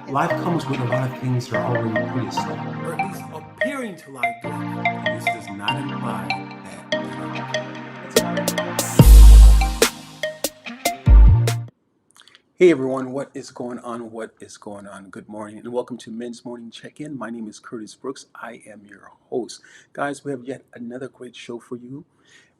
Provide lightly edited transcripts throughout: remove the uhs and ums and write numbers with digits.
life comes with a lot of things that are already pre-established, or at least appearing to like that. And this does not imply that they are. Hey everyone, what is going on? What is going on? Good morning and welcome to Men's Morning Check-In. My name is Curtis Brooks. I am your host. Guys, we have yet another great show for you.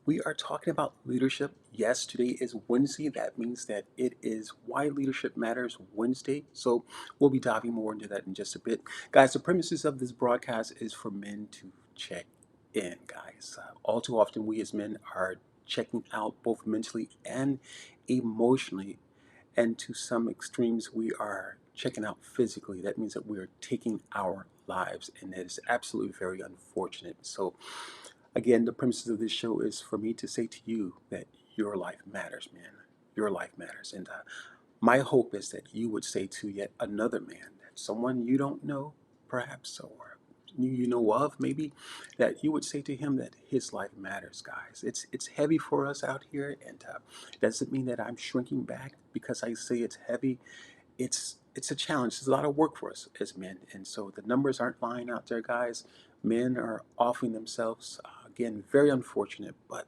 We are talking about leadership. Yes, today is Wednesday. That means that it is Why Leadership Matters Wednesday. So we'll be diving more into that in just a bit. Guys, the premises of this broadcast is for men to check in, guys. All too often, we as men are checking out both mentally and emotionally. And to some extremes, we are checking out physically. That means that we are taking our lives, and that is absolutely very unfortunate. So again, the premises of this show is for me to say to you that your life matters, man. Your life matters. And my hope is that you would say to yet another man, that someone you don't know, perhaps, or you know of, maybe, that you would say to him that his life matters, guys. It's heavy for us out here, and doesn't mean that I'm shrinking back because I say it's heavy. It's a challenge. It's a lot of work for us as men, and so the numbers aren't lying out there, guys. Men are offering themselves. Again, very unfortunate, but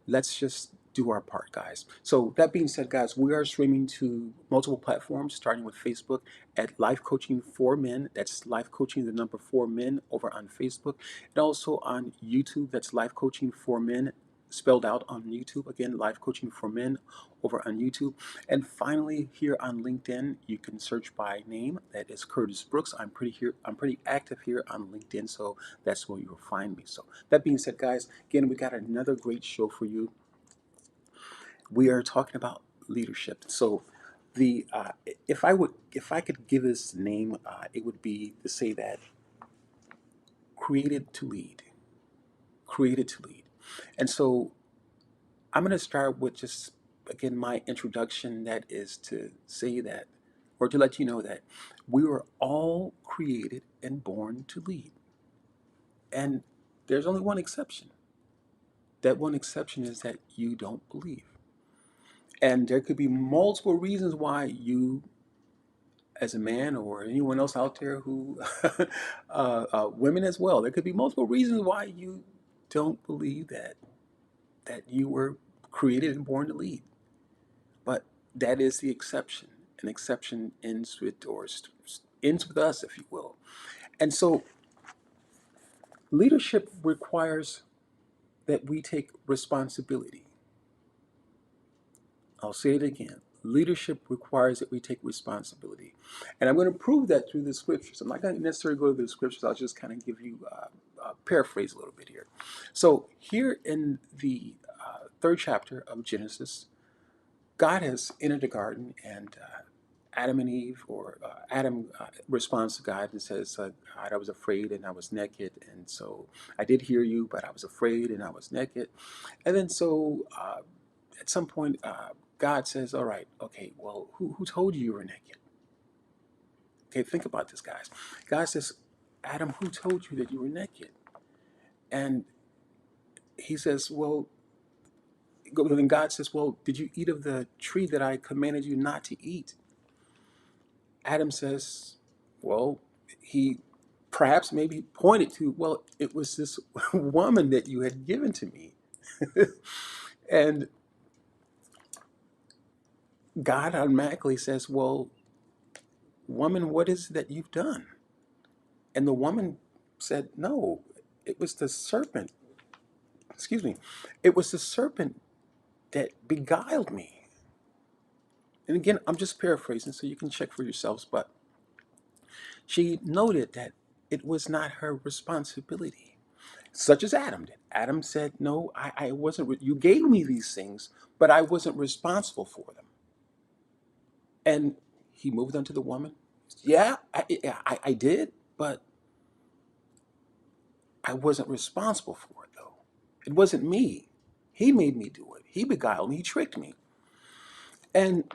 let's just do our part, guys. So that being said, guys, we are streaming to multiple platforms, starting with Facebook at Life Coaching for Men. That's Life Coaching, the number 4 men, over on Facebook, and also on YouTube. That's Life Coaching for Men, spelled out on YouTube. Again, Life Coaching for Men over on YouTube. And finally, here on LinkedIn, you can search by name. That is Curtis Brooks. I'm pretty active here on LinkedIn, so that's where you'll find me. So that being said, guys, again, we got another great show for you. We are talking about leadership. So the if I could give this name, it would be to say that created to lead, created to lead. And so I'm going to start with just, again, my introduction. That is to say that, or to let you know that we were all created and born to lead. And there's only one exception. That one exception is that you don't believe. And there could be multiple reasons why you, as a man, or anyone else out there who, women as well, there could be multiple reasons why you don't believe that you were created and born to lead. But that is the exception. An exception ends with, or ends with us, if you will. And so leadership requires that we take responsibility. I'll say it again. Leadership requires that we take responsibility. And I'm going to prove that through the scriptures. I'm not going to necessarily go to the scriptures. I'll just kind of give you, paraphrase a little bit here. So here in the third chapter of Genesis, God has entered the garden, and Adam and Eve, or Adam responds to God and says, God, I was afraid and I was naked. And so I did hear you, but I was afraid and I was naked. And then so at some point, God says, all right, okay, well, who told you you were naked? Okay, think about this, guys. God says, Adam, who told you that you were naked? And he says, well, then God says, well, did you eat of the tree that I commanded you not to eat? Adam says, well, he perhaps maybe pointed to, well, it was this woman that you had given to me. And God automatically says, well, woman, what is it that you've done? And the woman said, no, it was the serpent. Excuse me. It was the serpent that beguiled me. And again, I'm just paraphrasing so you can check for yourselves, but she noted that it was not her responsibility, such as Adam did. Adam said, no, I wasn't, you gave me these things, but I wasn't responsible for them. And he moved on to the woman. Yeah, I did, but I wasn't responsible for it, though. It wasn't me. He made me do it. He beguiled me. He tricked me. And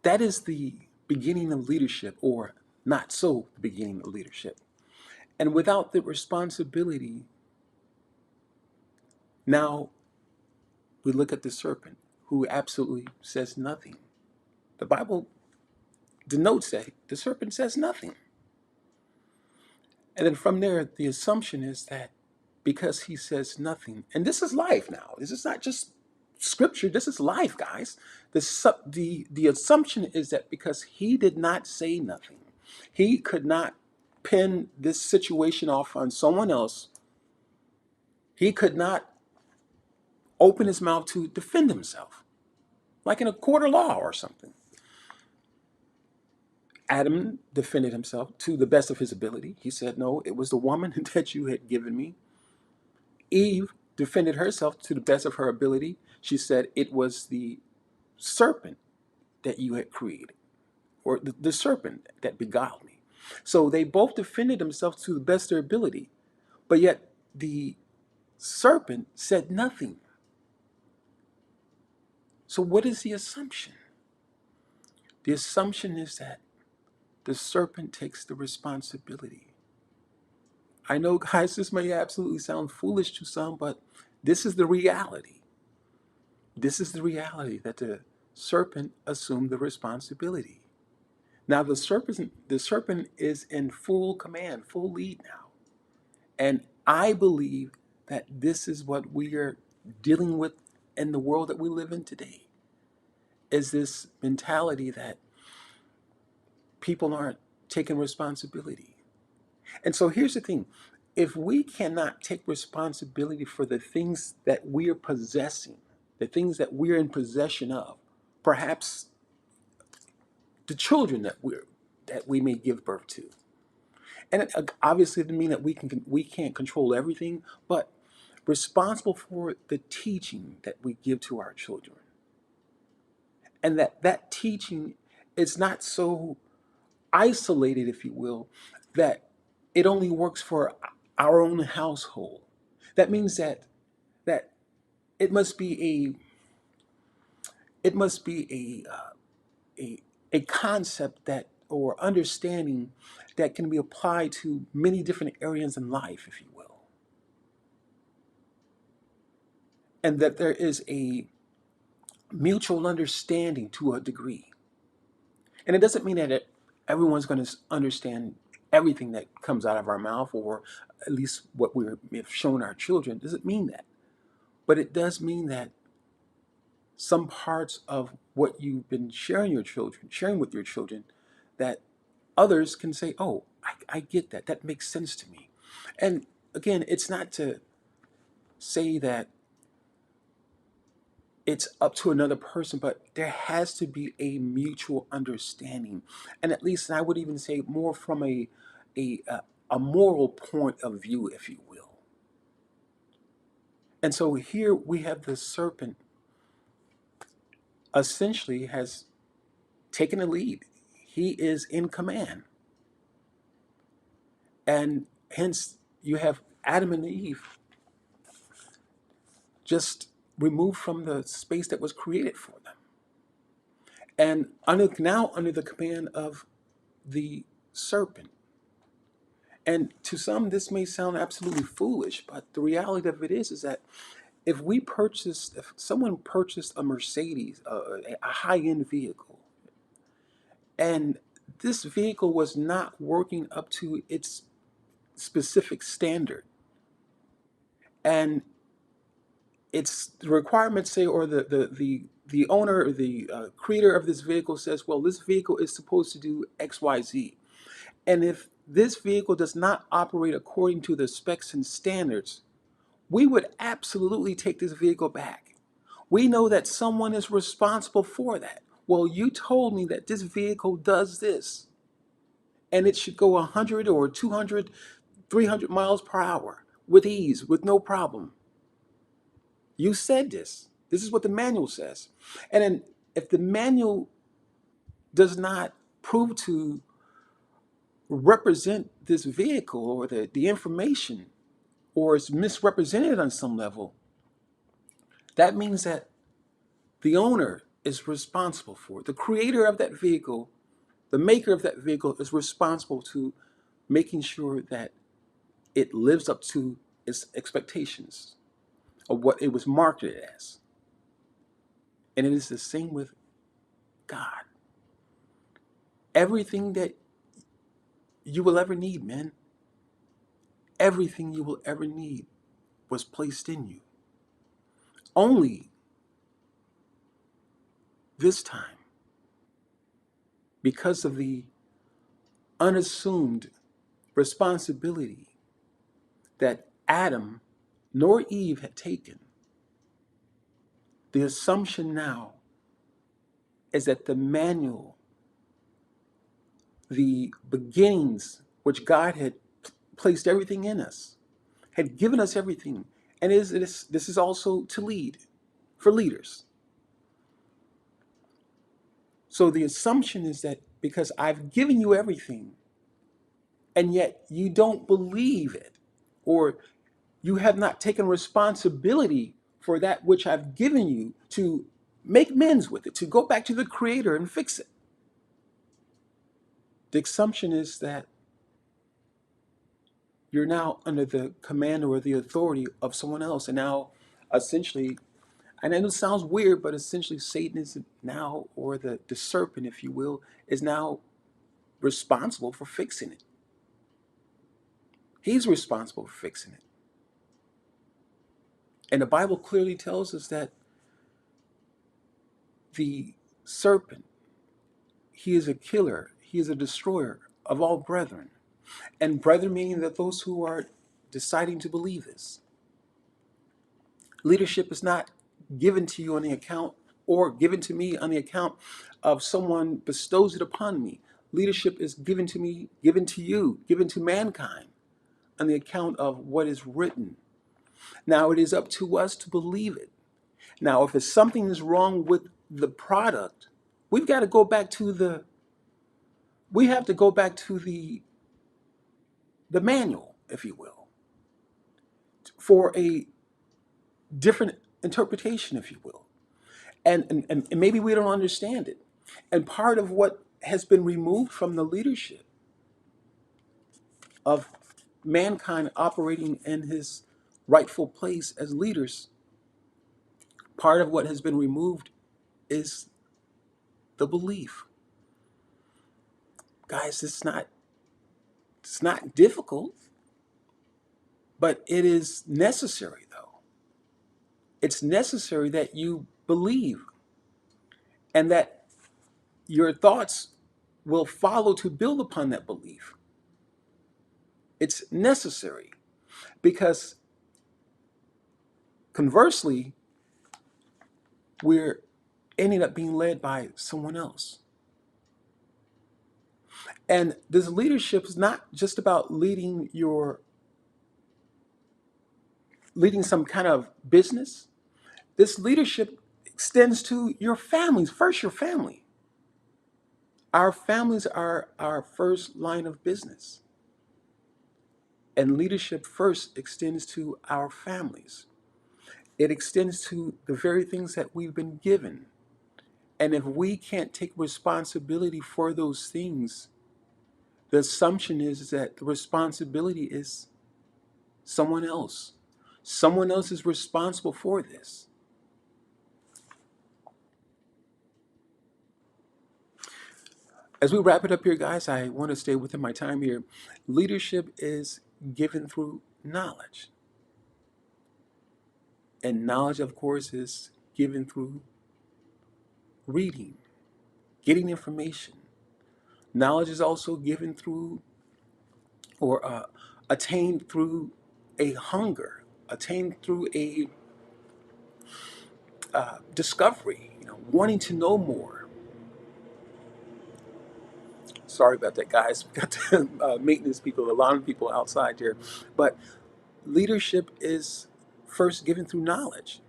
that is the beginning of leadership, or not so the beginning of leadership. And without the responsibility, now we look at the serpent, who absolutely says nothing. The Bible denotes that the serpent says nothing. And then from there, the assumption is that because he says nothing, and this is life now, this is not just scripture, this is life, guys. The assumption is that because he did not say nothing, he could not pin this situation off on someone else, he could not open his mouth to defend himself, like in a court of law or something. Adam defended himself to the best of his ability. He said, no, it was the woman that you had given me. Eve defended herself to the best of her ability. She said, it was the serpent that you had created, or the serpent that beguiled me. So they both defended themselves to the best of their ability, but yet the serpent said nothing. So what is the assumption? The assumption is that the serpent takes the responsibility. I know, guys, this may absolutely sound foolish to some, but this is the reality. This is the reality that the serpent assumed the responsibility. Now the serpent is in full command, full lead now. And I believe that this is what we are dealing with in the world that we live in today. Is this mentality that people aren't taking responsibility. And so here's the thing. If we cannot take responsibility for the things that we are possessing, the things that we're in possession of, perhaps the children that we may give birth to. And it obviously doesn't mean that we can't control everything, but responsible for the teaching that we give to our children. And that teaching is not so isolated, if you will, that it only works for our own household. That means that it must be a a concept that or understanding that can be applied to many different areas in life, if you will, and that there is a mutual understanding to a degree. And it doesn't mean that everyone's going to understand everything that comes out of our mouth, or at least what we have shown our children. It doesn't mean that. But it does mean that some parts of what you've been sharing with your children, that others can say, oh, I get that. That makes sense to me. And again, it's not to say that it's up to another person, but there has to be a mutual understanding. And at least, and I would even say more from a, a, a moral point of view, if you will. And so here we have the serpent essentially has taken the lead. He is in command. And hence you have Adam and Eve just removed from the space that was created for them. And under the command of the serpent. And to some, this may sound absolutely foolish, but the reality of it is that if someone purchased a Mercedes, a high-end vehicle, and this vehicle was not working up to its specific standard, and it's the requirements say, or the owner or the creator of this vehicle says, well, this vehicle is supposed to do XYZ. And if this vehicle does not operate according to the specs and standards, we would absolutely take this vehicle back. We know that someone is responsible for that. Well, you told me that this vehicle does this, and it should go 100 or 200, 300 miles per hour with ease, with no problem. You said this. This is what the manual says. And then if the manual does not prove to represent this vehicle or the information, or is misrepresented on some level, that means that the owner is responsible for it. The creator of that vehicle, the maker of that vehicle, is responsible to making sure that it lives up to its expectations of what it was marketed as. And it is the same with God. Everything that you will ever need, man, everything you will ever need was placed in you. Only this time, because of the unassumed responsibility that Adam nor Eve had taken, the assumption now is that the manual, the beginnings which God had placed everything in us, had given us everything. And this is also to lead, for leaders. So the assumption is that because I've given you everything, and yet you don't believe it, or you have not taken responsibility for that which I've given you to make amends with it, to go back to the Creator and fix it. The assumption is that you're now under the command or the authority of someone else. And now, essentially, and I know it sounds weird, but essentially Satan is now, or the serpent, if you will, is now responsible for fixing it. He's responsible for fixing it. And the Bible clearly tells us that the serpent, he is a killer, he is a destroyer of all brethren. And brethren meaning that those who are deciding to believe this. Leadership is not given to you on the account, or given to me on the account of someone bestows it upon me. Leadership is given to me, given to you, given to mankind on the account of what is written. Now it is up to us to believe it. Now, if it's something is wrong with the product, we've got to go back to we have to go back to the manual, if you will, for a different interpretation, if you will. And maybe we don't understand it. And part of what has been removed from the leadership of mankind operating in his rightful place as leaders, part of what has been removed is the belief. Guys, it's not difficult, but it is necessary though. It's necessary that you believe and that your thoughts will follow to build upon that belief. It's necessary because conversely, we're ending up being led by someone else. And this leadership is not just about leading some kind of business. This leadership extends to your families. First, your family. Our families are our first line of business. And leadership first extends to our families. It extends to the very things that we've been given. And if we can't take responsibility for those things, the assumption is that the responsibility is someone else. Someone else is responsible for this. As we wrap it up here, guys, I want to stay within my time here. Leadership is given through knowledge. And knowledge, of course, is given through reading, getting information. Knowledge is also given through, or attained through a hunger, attained through a discovery, wanting to know more. Sorry about that, guys. We got the maintenance people, alarm people outside here. But leadership is first given through knowledge,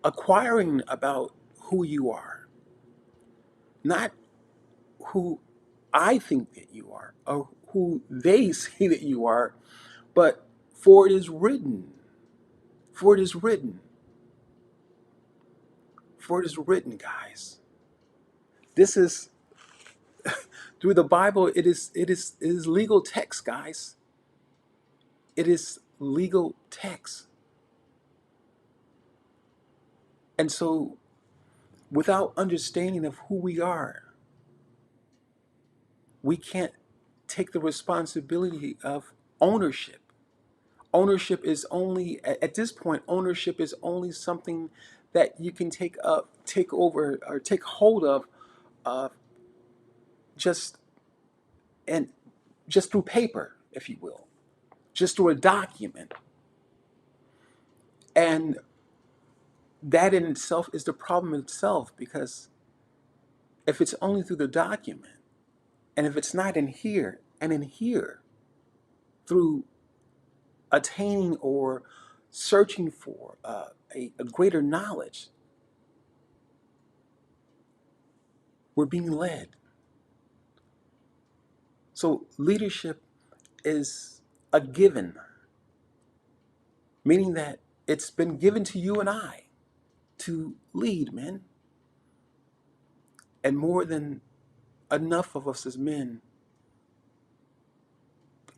acquiring about who you are, not who I think that you are or who they say that you are, but for it is written, for it is written, for it is written, guys. This is through the Bible. It is legal text, guys. It is legal text. And so without understanding of who we are, we can't take the responsibility of ownership. Ownership is only, at this point, ownership is only something that you can take over, or take hold of, uh, just and just through paper, if you will, just through a document. And that in itself is the problem itself, because if it's only through the document, and if it's not in here and in here, through attaining or searching for a greater knowledge, we're being led. So leadership is a given, meaning that it's been given to you and I to lead, men. And more than enough of us as men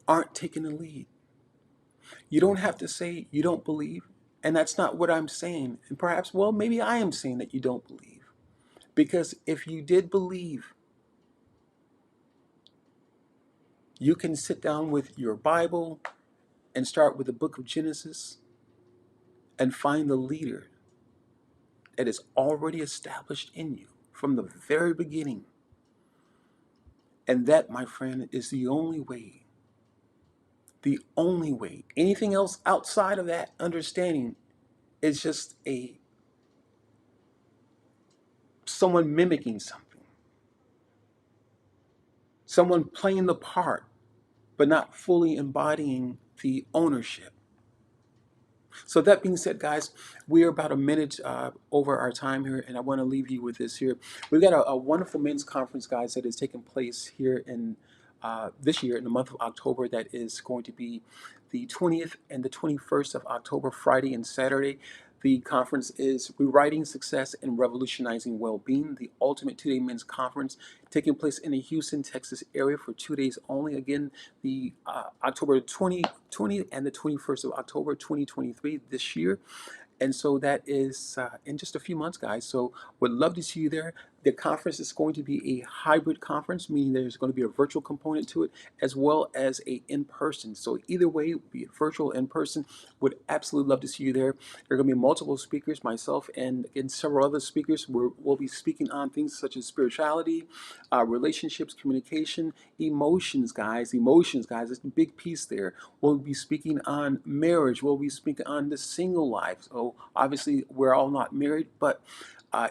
aren't taking the lead. You don't have to say you don't believe, and that's not what I'm saying. And perhaps, well, maybe I am saying that you don't believe. Because if you did believe, you can sit down with your Bible and start with the book of Genesis and find the leader that is already established in you from the very beginning. And that, my friend, is the only way. The only way. Anything else outside of that understanding is just a someone mimicking something, someone playing the part, but not fully embodying the ownership. So that being said, guys, we are about a minute over our time here, and I want to leave you with this here. We've got a wonderful men's conference, guys, that is taking place here in this year in the month of October. That is going to be the 20th and the 21st of October, Friday and Saturday. The conference is Rewriting Success and Revolutionizing Well-Being, the ultimate two-day men's conference taking place in the Houston, Texas area for 2 days only. Again, the October 20 and the 21st of October 2023 this year. And so that is in just a few months, guys. So would love to see you there. The conference is going to be a hybrid conference, meaning there's going to be a virtual component to it as well as a in-person. So either way, be it virtual, in-person, would absolutely love to see you there. There are going to be multiple speakers, myself and several other speakers. We'll be speaking on things such as spirituality, relationships, communication, emotions, guys. Emotions, guys. It's a big piece there. We'll be speaking on marriage. We'll be speaking on the single life. So obviously, we're all not married, but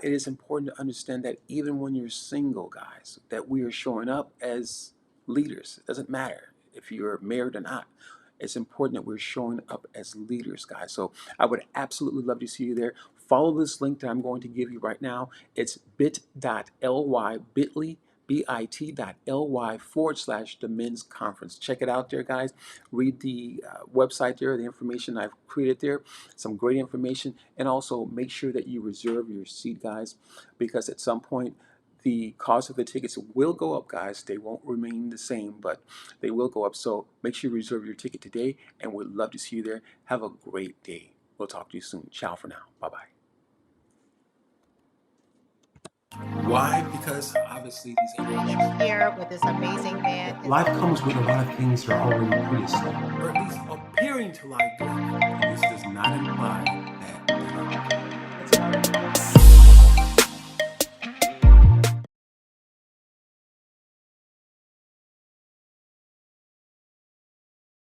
it is important to understand that even when you're single, guys, that we are showing up as leaders. It doesn't matter if you're married or not. It's important that we're showing up as leaders, guys. So I would absolutely love to see you there. Follow this link that I'm going to give you right now. It's bit.ly, bit.ly, bit.ly/ the men's conference. Check it out there, guys. Read the website there, the information I've created there, some great information. And also make sure that you reserve your seat, guys, because at some point, the cost of the tickets will go up, guys. They won't remain the same, but they will go up. So make sure you reserve your ticket today, and we'd love to see you there. Have a great day. We'll talk to you soon. Ciao for now. Bye-bye. Why? Because obviously these And here with this amazing man. life comes with a lot of things that are already pre-established, or at least appearing to lie dormant. And this does not imply